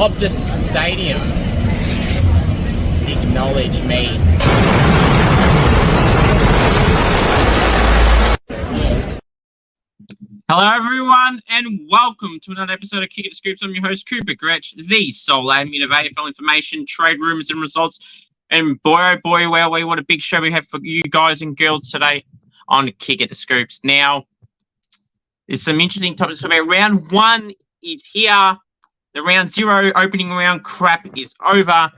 of the stadium acknowledge me. Hello everyone and welcome to another episode of Kick It to Scoops. I'm your host Cooper Gretsch, the sole admin of AFL information, trade rumours and results. And boy oh boy, what a big show we have for you guys and girls today on Kick It to Scoops. Now, there's some interesting topics for me. Round 1 is here. The round 0 opening round crap is over.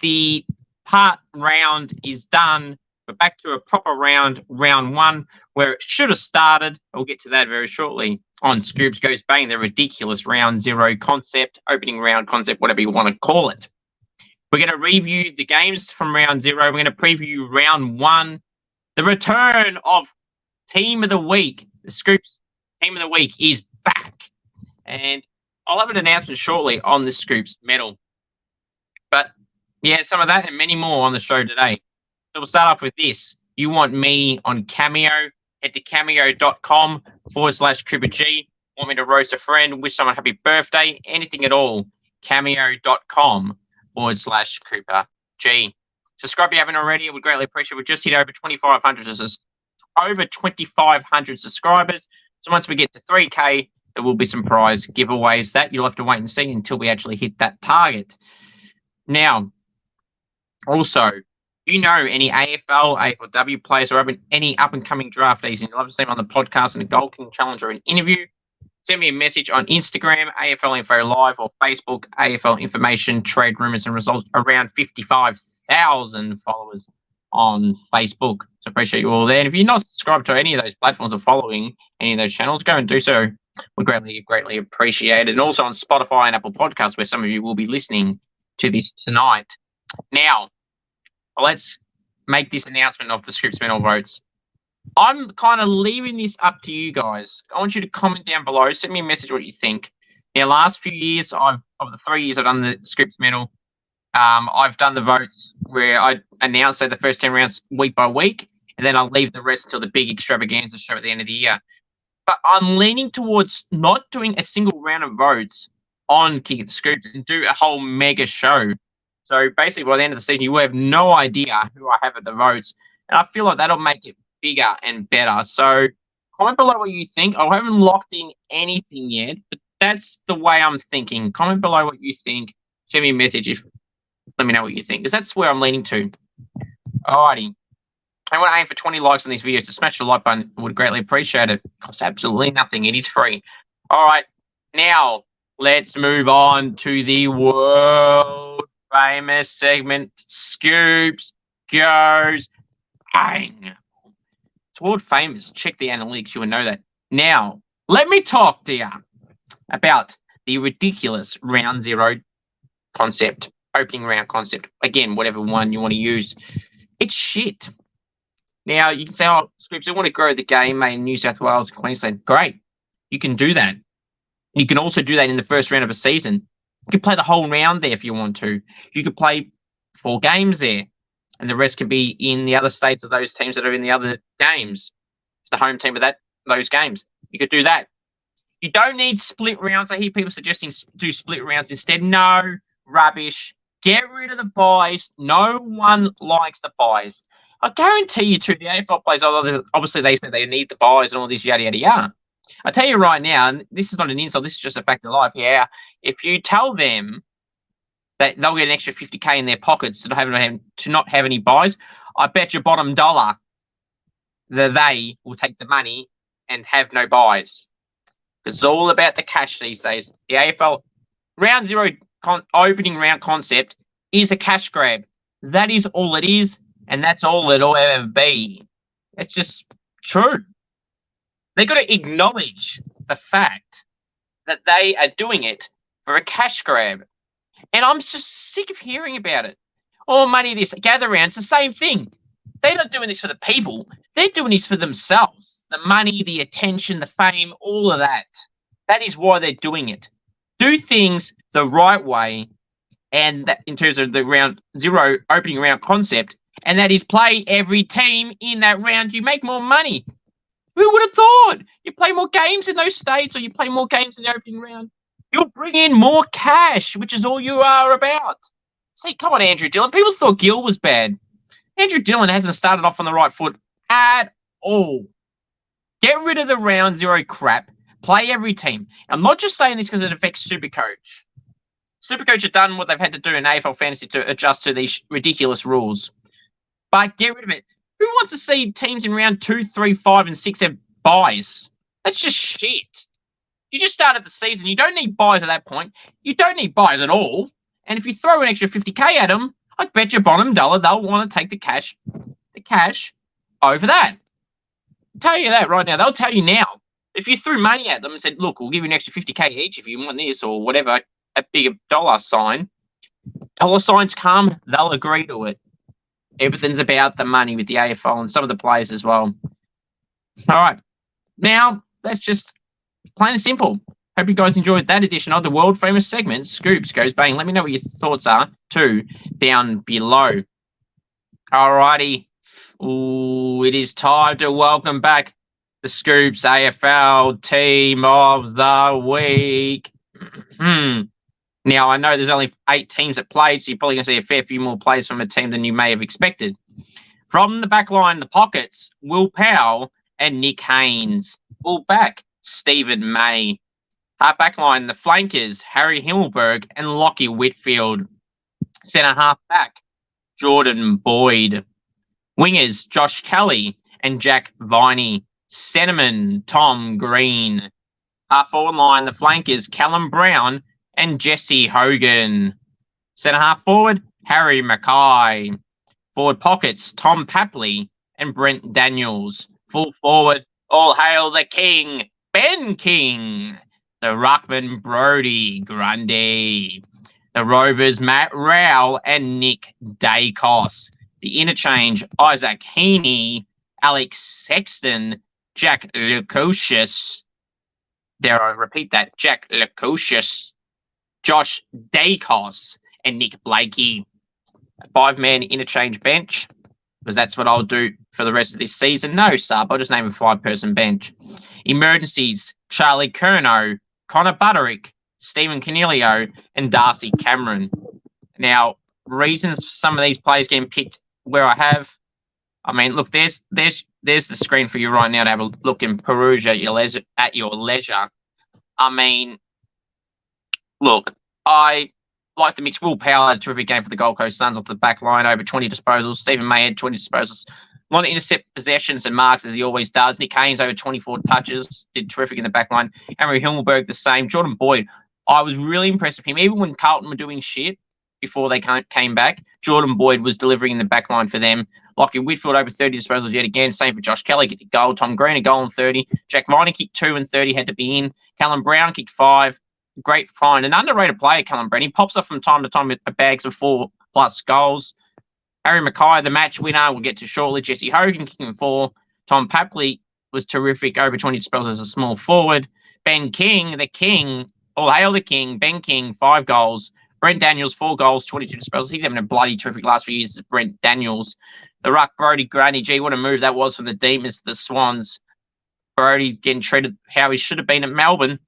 The part round is done. We're back to a proper round 1, where it should have started. We'll get to that very shortly. On Scoops Goes Bang, the ridiculous round 0 concept, opening round concept, whatever you want to call it. We're going to review the games from round 0. We're going to preview round 1. The return of Team of the Week. The Scoops Team of the Week is back. And I'll have an announcement shortly on the Scoops medal. But yeah, some of that and many more on the show today. So we'll start off with this. You want me on Cameo? Head to cameo.com/CooperG. Want me to roast a friend? Wish someone happy birthday? Anything at all? Cameo.com/CooperG. Subscribe if you haven't already. I would greatly appreciate it. We've just hit over 2,500 subscribers. So once we get to 3K, there will be some prize giveaways that you'll have to wait and see until we actually hit that target. Now, also, you know any AFL, AFLW players or any up-and-coming draftees and you'd love to see them on the podcast in a Gold King Challenge or an interview, send me a message on Instagram, AFL Info Live, or Facebook, AFL Information, Trade Rumours and Results. Around 55,000 followers on Facebook. So appreciate you all there. And if you're not subscribed to any of those platforms or following any of those channels, go and do so. We greatly appreciate it. And also on Spotify and Apple Podcasts, where some of you will be listening to this tonight. Now, let's make this announcement of the Scoops medal votes. I'm kind of leaving this up to you guys. I want you to comment down below. Send me a message what you think. Now, last few years, of the 3 years I've done the Scoops medal, I've done the votes where I announce the first 10 rounds week by week, and then I'll leave the rest until the big extravaganza show at the end of the year. But I'm leaning towards not doing a single round of votes on Kick It to Scoops and do a whole mega show. So basically, by the end of the season, you will have no idea who I have at the votes. And I feel like that'll make it bigger and better. So comment below what you think. I haven't locked in anything yet, but that's the way I'm thinking. Comment below what you think. Send me a message. Let me know what you think, because that's where I'm leaning to. Alrighty. I want to aim for 20 likes on these videos. To smash the like button, I would greatly appreciate it. It costs absolutely nothing. It is free. All right. Now, let's move on to the world famous segment, Scoops Goes Bang. It's world famous. Check the analytics. You will know that. Now, let me talk to you about the ridiculous round 0 concept, opening round concept. Again, whatever one you want to use. It's shit. Now, you can say, oh, Scoops, I want to grow the game, mate, in New South Wales and Queensland. Great. You can do that. You can also do that in the first round of a season. You can play the whole round there if you want to. You could play 4 games there, and the rest can be in the other states of those teams that are in the other games. It's the home team of those games. You could do that. You don't need split rounds. I hear people suggesting do split rounds instead. No, rubbish. Get rid of the buys. No one likes the buys. I guarantee you, too, the AFL players, obviously they say they need the buys and all this yada, yada, yada. I tell you right now, and this is not an insult, this is just a fact of life, yeah, if you tell them that they'll get an extra 50K in their pockets to not have any buys, I bet your bottom dollar that they will take the money and have no buys. It's all about the cash these days. The AFL round 0 opening round concept is a cash grab. That is all it is. And that's all it'll ever be. It's just true. They've got to acknowledge the fact that they are doing it for a cash grab. And I'm just sick of hearing about it. Oh, money, this, gather round. It's the same thing. They're not doing this for the people. They're doing this for themselves. The money, the attention, the fame, all of that. That is why they're doing it. Do things the right way. And that, in terms of the round 0 opening round concept, and that is play every team in that round. You make more money. Who would have thought? You play more games in those states or you play more games in the opening round. You'll bring in more cash, which is all you are about. See, come on, Andrew Dillon. People thought Gill was bad. Andrew Dillon hasn't started off on the right foot at all. Get rid of the round zero crap. Play every team. I'm not just saying this because it affects Supercoach. Supercoach have done what they've had to do in AFL Fantasy to adjust to these ridiculous rules. But get rid of it. Who wants to see teams in round 2, 3, 5, and 6 have buys? That's just shit. You just started the season. You don't need buys at that point. You don't need buys at all. And if you throw an extra 50k at them, I bet you bottom dollar they'll want to take the cash over that. I'll tell you that right now. They'll tell you now. If you threw money at them and said, look, we'll give you an extra 50k each if you want this or whatever, a bigger dollar sign. Dollar signs come, they'll agree to it. Everything's about the money with the AFL and some of the players as well. All right. Now, that's just plain and simple. Hope you guys enjoyed that edition of the world famous segment, Scoops Goes Bang. Let me know what your thoughts are, too, down below. All righty. Ooh, it is time to welcome back the Scoops AFL Team of the Week. Now, I know there's only 8 teams that played, so you're probably going to see a fair few more players from a team than you may have expected. From the back line, the pockets, Will Powell and Nick Haynes. Full back, Stephen May. Back line, the flankers, Harry Himmelberg and Lockie Whitfield. Centre half back, Jordan Boyd. Wingers, Josh Kelly and Jack Viney. Centerman, Tom Green. Forward line, the flankers, Callum Brown and Jesse Hogan. Centre half forward, Harry Mackay. Forward pockets, Tom Papley and Brent Daniels. Full forward, all hail the king, Ben King. The ruckman, Brody Grundy. The Rovers, Matt Rowell and Nick Dacos. The interchange, Isaac Heaney, Alex Sexton, Jack Lukosius. Dare I repeat that? Jack Lukosius, Josh Dacos, and Nick Blakey. A 5-man interchange bench, because that's what I'll do for the rest of this season. No sub, I'll just name a 5-person bench. Emergencies, Charlie Curnow, Connor Butterick, Stephen Canelio, and Darcy Cameron. Now, reasons for some of these players getting picked where I have, I mean, look, there's the screen for you right now to have a look and peruse at your leisure. I mean, look, I like the mix. Will Powell had a terrific game for the Gold Coast Suns off the back line, over 20 disposals. Stephen May had 20 disposals. A lot of intercept possessions and marks, as he always does. Nick Haynes over 24 touches, did terrific in the back line. Henry Himmelberg the same. Jordan Boyd, I was really impressed with him. Even when Carlton were doing shit before they came back, Jordan Boyd was delivering in the back line for them. Lockie Whitfield over 30 disposals yet again. Same for Josh Kelly, kicked a goal. Tom Green, a goal and 30. Jack Viney kicked 2 and 30, had to be in. Callum Brown kicked 5. Great find. An underrated player, Callum Brown. He pops up from time to time with bags of 4+ goals. Harry Mackay, the match winner, we'll get to shortly. Jesse Hogan kicking 4. Tom Papley was terrific, over 20 disposals as a small forward. Ben King, the king, all hail the king. Ben King, 5 goals. Brent Daniels, 4 goals, 22 disposals. He's having a bloody terrific last few years. Brent Daniels. The ruck, Brody Grundy. Gee, what a move that was from the Demons to the Swans. Brody getting treated how he should have been at Melbourne.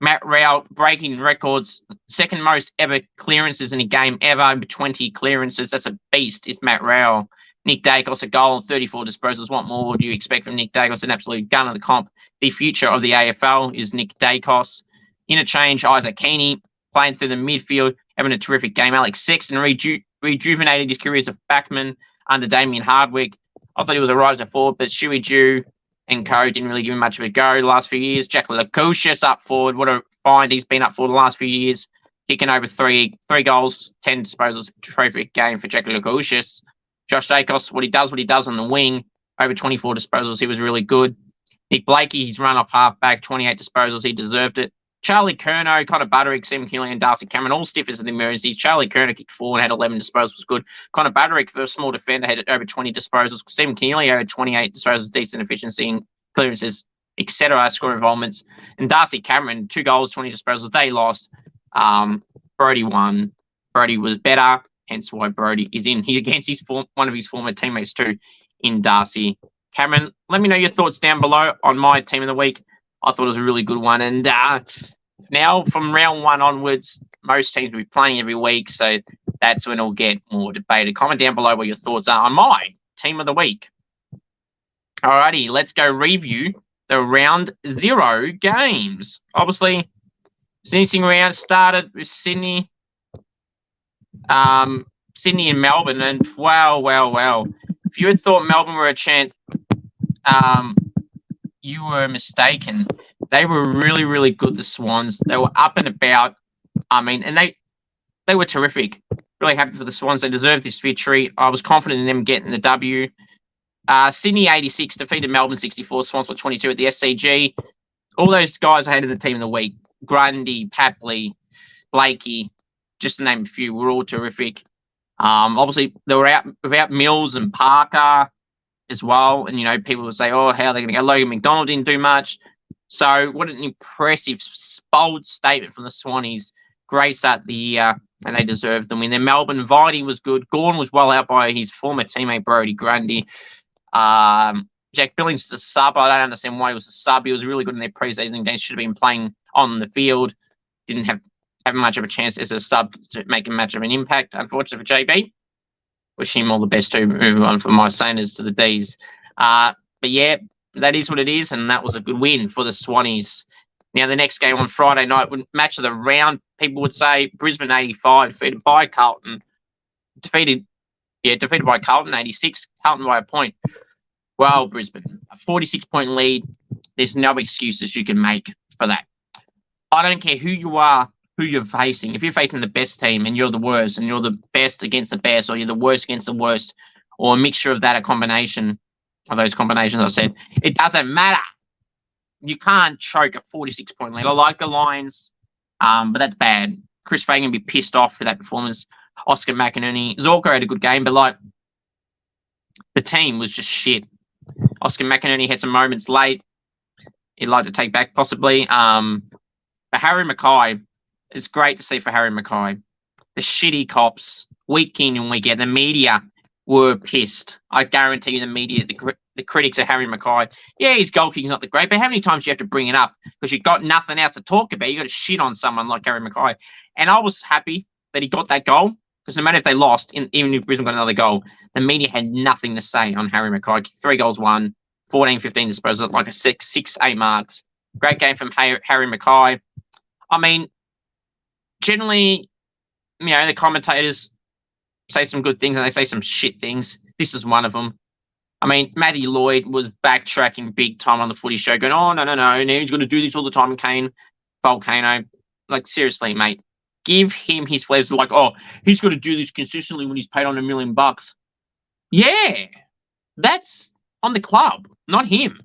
Matt Rowell breaking records, second most ever clearances in a game ever, over 20 clearances. That's a beast, is Matt Rowell. Nick Dacos, a goal and 34 disposals. What more do you expect from Nick Dacos? An absolute gun of the comp. The future of the AFL is Nick Dacos. Interchange, Isaac Heaney, playing through the midfield, having a terrific game. Alex Sexton rejuvenated his career as a backman under Damien Hardwick. I thought he was a riser forward, but Shuey Jew and co didn't really give him much of a go the last few years. Jack Lukosius up forward. What a find he's been up for the last few years. Kicking over 3 goals, 10 disposals. Terrific game for Jack Lukosius. Josh Dacos, what he does on the wing. Over 24 disposals. He was really good. Nick Blakey, he's run off half-back, 28 disposals. He deserved it. Charlie Curnow, Connor Butterick, Stephen Canelio, and Darcy Cameron, all stiffers in the emergency. Charlie Curnow kicked 4 and had 11 disposals, was good. Connor Butterick, for a small defender, had over 20 disposals. Stephen Canelio had 28 disposals, decent efficiency in clearances, etc., score involvements. And Darcy Cameron, 2 goals, 20 disposals. They lost. Brody won. Brody was better, hence why Brody is in here against one of his former teammates too, in Darcy Cameron. Let me know your thoughts down below on my team of the week. I thought it was a really good one. And Now, from round 1 onwards, most teams will be playing every week, so that's when it'll get more debated. Comment down below what your thoughts are on my team of the week. Alrighty, let's go review the round 0 games. Obviously, finishing round started with Sydney, Sydney and Melbourne, and wow. If you had thought Melbourne were a chance, you were mistaken. They were really good, the Swans. They were up and about. I mean, and they were terrific. Really happy for the Swans. They deserved this victory. I was confident in them getting the W. Sydney 86 defeated Melbourne 64. Swans were 22 at the SCG. All those guys I had in the team of the week. Grundy, Papley, Blakey, just to name a few, were all terrific. Obviously, they were out without Mills and Parker as well. And, you know, people would say, oh, how are they going to go? Logan McDonald didn't do much. So what an impressive, bold statement from the Swannies. Great start the year, and they deserved the win. Then Melbourne, Viney was good. Gawn was well out by his former teammate, Brodie Grundy. Jack Billings was a sub. I don't understand why he was a sub. He was really good in their preseason games. Should have been playing on the field. Didn't have much of a chance as a sub to make much of an impact, unfortunately, for JB. Wish him all the best to move on from my Sainers to the Ds. But yeah, that is what it is, and that was a good win for the Swannies. Now, the next game on Friday night, match of the round, people would say Brisbane 85, defeated by Carlton. Defeated by Carlton 86, Carlton by a point. Well, Brisbane, a 46-point lead. There's no excuses you can make for that. I don't care who you are, who you're facing. If you're facing the best team and you're the worst, and you're the best against the best, or you're the worst against the worst, or a mixture of that, a combination of those combinations I said, it doesn't matter. You can't choke a 46-point lead. I like the Lions, but that's bad. Chris Fagan be pissed off for that performance. Oscar McInerney. Zorko had a good game, but like the team was just shit. Oscar McInerney had some moments late. He'd like to take back possibly. But Harry Mackay, it's great to see for Harry Mackay. The shitty cops, week in and week out, the media were pissed. I guarantee you the media, the critics of Harry Mackay, yeah, his goal kicking's not the great, but how many times do you have to bring it up? Because you've got nothing else to talk about. You got to shit on someone like Harry Mackay. And I was happy that he got that goal, because no matter if they lost, even if Brisbane got another goal, the media had nothing to say on Harry Mackay. 3 goals won, 14-15 disposals, like a 6-8 marks. Great game from Harry Mackay. I mean, generally, you know, the commentators say some good things and they say some shit things. This is one of them. I mean, Matty Lloyd was backtracking big time on the footy show, going, oh, no, he's going to do this all the time. And Kane, Volcano, like, seriously, mate, give him his flares. Like, oh, he's got to do this consistently when he's paid on $1 million. Yeah, that's on the club, not him.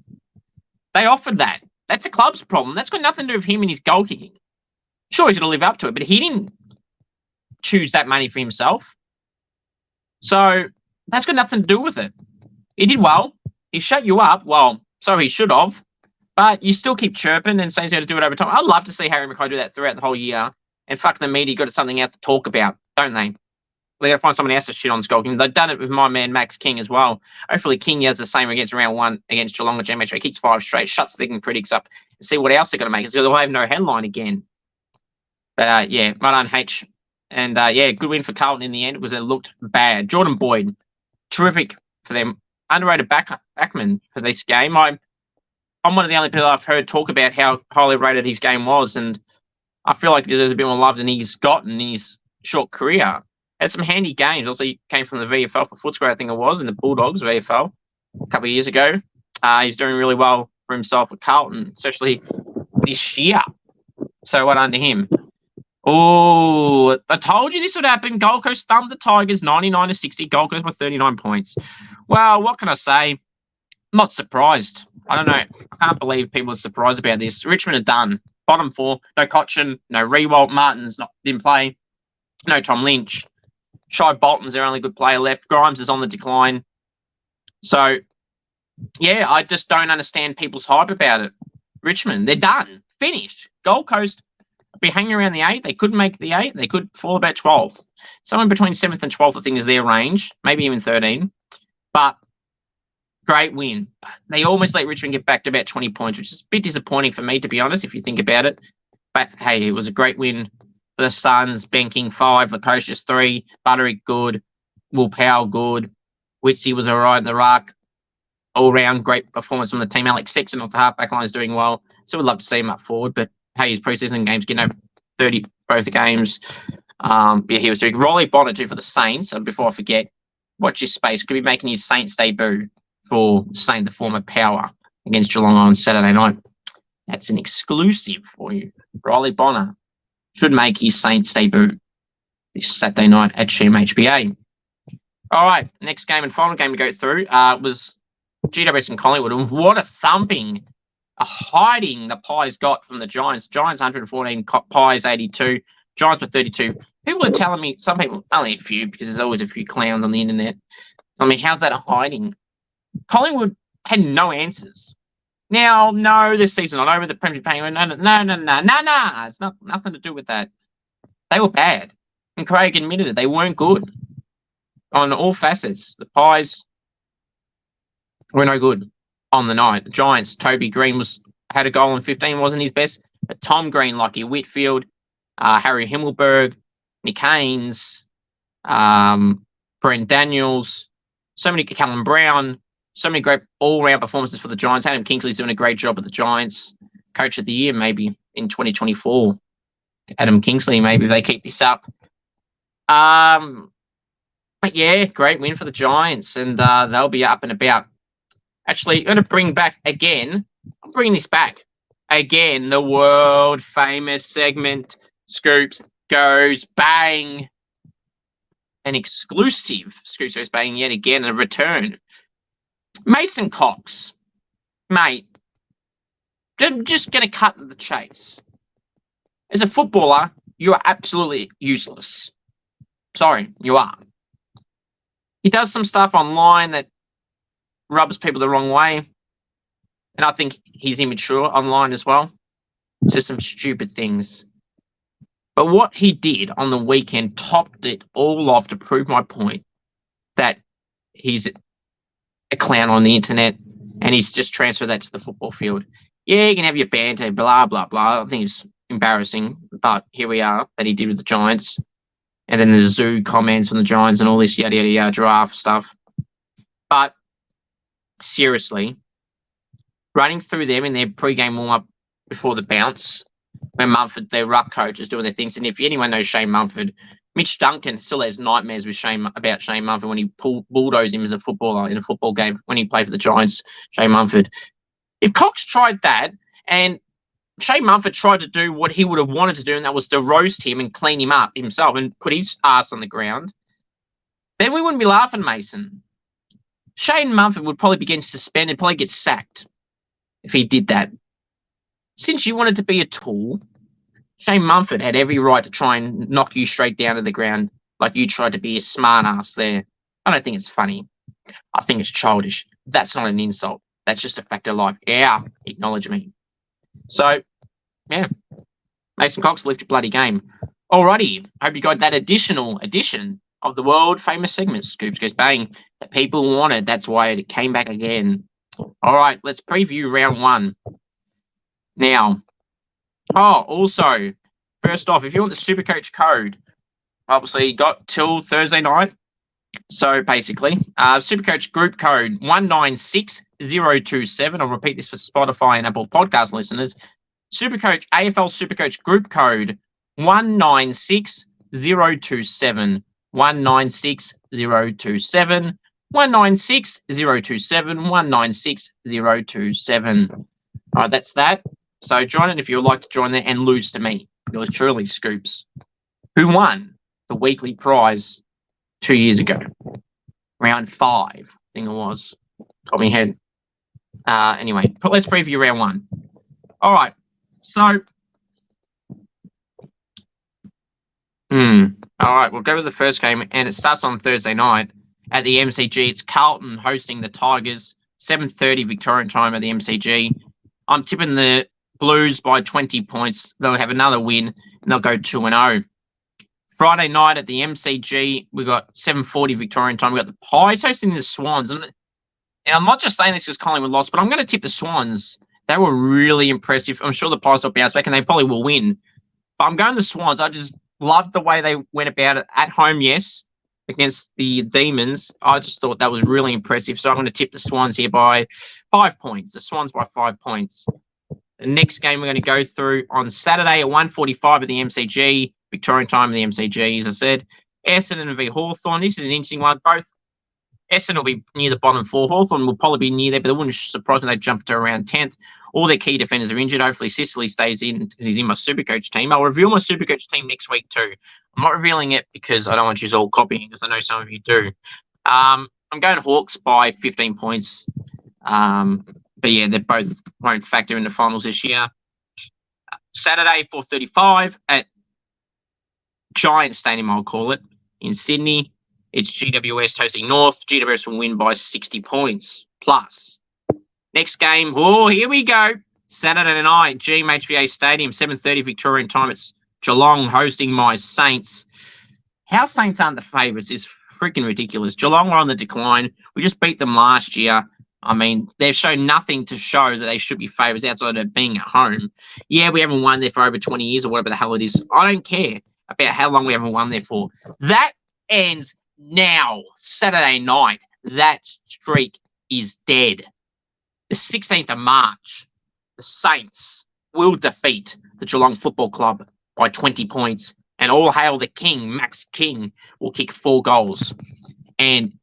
They offered that. That's the club's problem. That's got nothing to do with him and his goal kicking. Sure, he's going to live up to it, but he didn't choose that money for himself. So that's got nothing to do with it. He did well. He shut you up. Well, so he should have. But you still keep chirping and saying he's going to do it over time. I'd love to see Harry Mackay do that throughout the whole year. And fuck the media, got something else to talk about, don't they? They got to find someone else to shit on Skulking. They've done it with my man Max King as well. Hopefully King has the same against round 1 against Geelong at GMH. He kicks 5 straight, shuts the critics up, and see what else they're going to make. Because they'll have no headline again. But yeah, well done, H. And yeah, good win for Carlton in the end. It looked bad. Jordan Boyd, terrific for them. Underrated backman for this game. I'm one of the only people I've heard talk about how highly rated his game was, and I feel like he deserves a bit more love than he's gotten in his short career. Had some handy games. Also, he came from the VFL for Footscray, I think it was, in the Bulldogs VFL a couple of years ago. He's doing really well for himself at Carlton, especially this year. So well done to him. Oh, I told you this would happen. Gold Coast thumped the Tigers 99-60. Gold Coast by 39 points. Well, what can I say? I'm not surprised. I don't know. I can't believe people are surprised about this. Richmond are done. Bottom 4. No Cochin. No Rewalt. Martin's didn't play. No Tom Lynch. Shai Bolton's their only good player left. Grimes is on the decline. So, yeah, I just don't understand people's hype about it. Richmond, they're done. Finished. Gold Coast be hanging around the 8. They could make the 8. They could fall about 12th. Somewhere between 7th and 12th, I think, is their range. Maybe even 13. But great win. They almost let Richmond get back to about 20 points, which is a bit disappointing for me, to be honest, if you think about it. But hey, it was a great win for the Suns. Banking 5, Lukosius 3, Butterick good, Will Powell good, Witsy was all right in the ruck. All round great performance from the team. Alex Sexton off the halfback line is doing well. So we'd love to see him up forward. But hey, his preseason games getting over 30 both the games. He was doing Riley Bonner too for the Saints. And before I forget, watch his space. Could be making his Saints debut for Saint, the former Power, against Geelong on Saturday night. That's an exclusive for you. Riley Bonner should make his Saints debut this Saturday night at GMHBA. All right, next game and final game to go through was GWS and Collingwood. And what a thumping, a hiding the Pies got from the Giants. Giants 114, Pies 82. Giants were 32. People are telling me, some people, only a few, because there's always a few clowns on the internet. I mean, how's that a hiding? Collingwood had no answers. Now, no, this season not over. The Premiership Penguin. No. It's nothing to do with that. They were bad. And Craig admitted it. They weren't good on all facets. The Pies were no good on the night. The Giants, Toby Green had a goal in 15, wasn't his best. But Tom Green, Lockie Whitfield, Harry Himmelberg, Nick Haynes, Brent Daniels, so many, Callum Brown, so many great all-round performances for the Giants. Adam Kingsley's doing a great job at the Giants. Coach of the year, maybe, in 2024. Adam Kingsley, maybe, if they keep this up. But yeah, great win for the Giants, and they'll be up and about. Actually, I'm going to bring back again. I'm bringing this back. Again, the world-famous segment, Scoops Goes Bang. An exclusive Scoops Goes Bang yet again, a return. Mason Cox, mate, I'm just going to cut to the chase. As a footballer, you are absolutely useless. Sorry, you are. He does some stuff online that rubs people the wrong way. And I think he's immature online as well. Just some stupid things. But what he did on the weekend topped it all off to prove my point that he's a clown on the internet and he's just transferred that to the football field. Yeah, you can have your banter, blah, blah, blah. I think it's embarrassing, but here we are that he did with the Giants. And then the zoo comments from the Giants and all this yada, yada, yada, draft stuff. But seriously, running through them in their pre-game warm-up before the bounce, when Mumford, their ruck coach, is doing their things. And if anyone knows Shane Mumford, Mitch Duncan still has nightmares with Shane Mumford when he bulldozed him as a footballer in a football game when he played for the Giants, Shane Mumford. If Cox tried that and Shane Mumford tried to do what he would have wanted to do, and that was to roast him and clean him up himself and put his ass on the ground, then we wouldn't be laughing, Mason. Shane Mumford would probably be getting suspended, probably get sacked if he did that. Since you wanted to be a tool, Shane Mumford had every right to try and knock you straight down to the ground like you tried to be a smart ass there. I don't think it's funny. I think it's childish. That's not an insult. That's just a fact of life. Yeah, acknowledge me. So, yeah, Mason Cox left your bloody game. Alrighty, hope you got that additional edition of the world-famous segment, Scoops Goes Bang, that people wanted. That's why it came back again. All right, let's preview round one. Now, also, first off, if you want the Supercoach code, obviously you got till Thursday night. So basically, Supercoach group code 196027. I'll repeat this for Spotify and Apple Podcast listeners. Supercoach AFL Supercoach group code 196027. 196027. 196027. 196027. All right, that's that. So join it if you would like to join there and lose to me. Yours truly, Scoops, who won the weekly prize 2 years ago. Round 5, I think it was. Got me head. Anyway, let's preview round 1. All right. So, all right, we'll go with the first game, and it starts on Thursday night at the MCG. It's Carlton hosting the Tigers, 7:30 Victorian time at the MCG. I'm tipping the Blues by 20 points. They'll have another win, and they'll go 2-0. Friday night at the MCG, we got 7:40 Victorian time. We got the Pies hosting the Swans. And I'm not just saying this because Collingwood lost, but I'm going to tip the Swans They were really impressive. I'm sure the Pies will bounce back, and they probably will win. But I'm going the Swans. I just loved the way they went about it at home, yes, against the Demons. I just thought that was really impressive. So I'm going to tip the Swans here by 5 points. The Swans by 5 points. The next game we're going to go through on Saturday at 1:45 at the MCG, Victorian time at the MCG, as I said. Essendon v Hawthorn. This is an interesting one. Both Essendon will be near the bottom 4. Hawthorn will probably be near there, but it wouldn't surprise me they jump to around 10th. All their key defenders are injured. Hopefully Sicily stays in. He's in my Supercoach team. I'll reveal my Supercoach team next week too. I'm not revealing it because I don't want you all copying, because I know some of you do. I'm going Hawks by 15 points. But yeah, they both won't factor in the finals this year. Saturday, 4:35 at Giant Stadium, I'll call it, in Sydney. It's GWS hosting North. GWS will win by 60 points plus. Next game, here we go. Saturday night, GMHBA Stadium, 7:30 Victorian time. It's Geelong hosting my Saints. How Saints aren't the favourites is freaking ridiculous. Geelong were on the decline. We just beat them last year. I mean, they've shown nothing to show that they should be favourites outside of being at home. Yeah, we haven't won there for over 20 years or whatever the hell it is. I don't care about how long we haven't won there for. That ends now, Saturday night. That streak is dead. The 16th of March, the Saints will defeat the Geelong Football Club by 20 points. And all hail the King, Max King, will kick 4 goals. And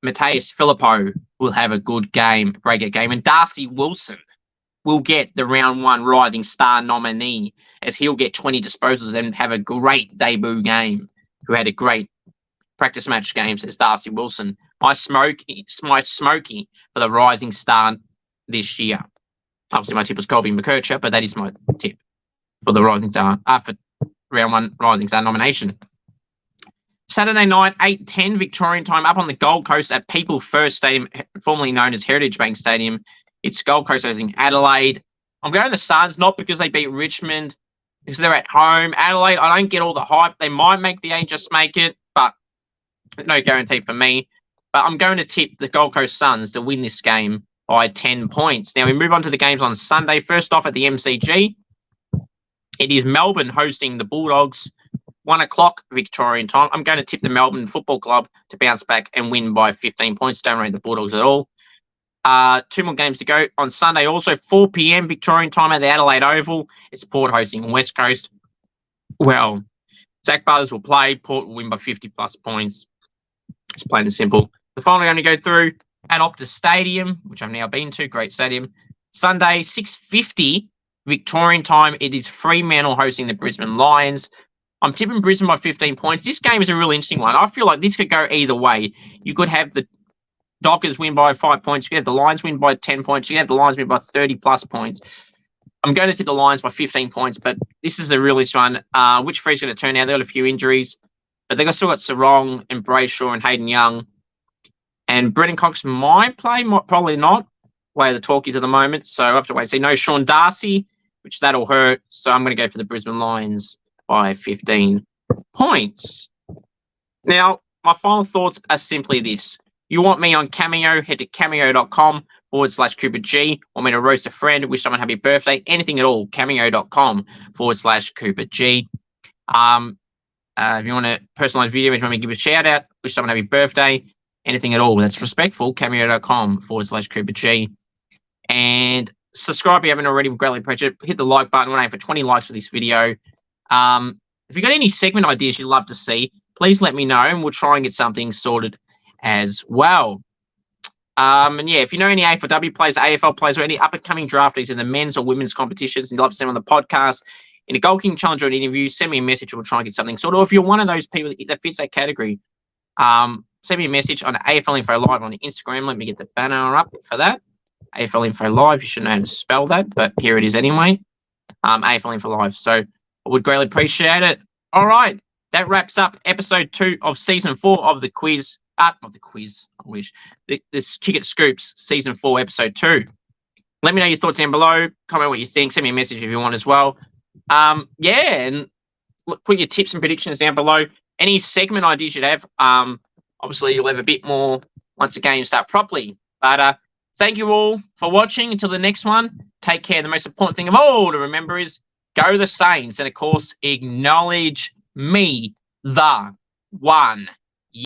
Mateus Filippo will have a good game, very good game. And Darcy Wilson will get the round 1 Rising Star nominee, as he'll get 20 disposals and have a great debut game, who had a great practice match game, says Darcy Wilson. My smoky for the Rising Star this year. Obviously, my tip was Colby McKercher, but that is my tip for the Rising Star, for round 1 Rising Star nomination. Saturday night, 8:10 Victorian time, up on the Gold Coast at People First Stadium, formerly known as Heritage Bank Stadium. It's Gold Coast hosting Adelaide. I'm going the Suns, not because they beat Richmond, because they're at home. Adelaide, I don't get all the hype. They might make the 8, just make it, but no guarantee for me. But I'm going to tip the Gold Coast Suns to win this game by 10 points. Now we move on to the games on Sunday. First off at the MCG, it is Melbourne hosting the Bulldogs. 1:00 Victorian time. I'm going to tip the Melbourne Football Club to bounce back and win by 15 points. Don't rate the Bulldogs at all. 2 more games to go. On Sunday, also 4 p.m. Victorian time at the Adelaide Oval. It's Port hosting West Coast. Well, Zach Butters will play. Port will win by 50-plus points. It's plain and simple. The final game to go through at Optus Stadium, which I've now been to. Great stadium. Sunday, 6:50 Victorian time. It is Fremantle hosting the Brisbane Lions. I'm tipping Brisbane by 15 points. This game is a really interesting one. I feel like this could go either way. You could have the Dockers win by 5 points. You could have the Lions win by 10 points. You could have the Lions win by 30-plus points. I'm going to tip the Lions by 15 points, but this is the real interesting one. Which three's going to turn out? They've got a few injuries, but they've still got Sarong and Brayshaw and Hayden Young. And Brendan Cox might play, probably not, way the talk is at the moment. So I have to wait and see. No Sean Darcy, which that'll hurt. So I'm going to go for the Brisbane Lions by 15 points. Now, my final thoughts are simply this. You want me on Cameo, head to cameo.com/Cooper G. Want me to roast a friend, wish someone happy birthday, anything at all, cameo.com/Cooper G. If you want a personalized video, if you want me to give a shout out, wish someone happy birthday, anything at all that's respectful, cameo.com/Cooper G. And subscribe if you haven't already, we greatly appreciate it. Hit the like button. We're aiming for 20 likes for this video. If you've got any segment ideas you'd love to see, please let me know and we'll try and get something sorted as well. And yeah, if you know any AFLW players, AFL players, or any up-and-coming draftees in the men's or women's competitions and you'd love to see them on the podcast, in a Goal King Challenge or an interview, send me a message and we'll try and get something sorted. Or if you're one of those people that fits that category, send me a message on AFL Info Live on Instagram. Let me get the banner up for that. AFL Info Live. You should know how to spell that, but here it is anyway. AFL Info Live. So I would greatly appreciate it. All right. That wraps up episode 2 of season 4 of the quiz. Of the quiz, I wish. This Kick It Scoops season 4, episode 2. Let me know your thoughts down below. Comment what you think. Send me a message if you want as well. Yeah, and put your tips and predictions down below. Any segment ideas you'd have. Obviously, you'll have a bit more once the games start properly. But Thank you all for watching. Until the next one, take care. The most important thing of all to remember is go the Saints. And, of course, acknowledge me, the one.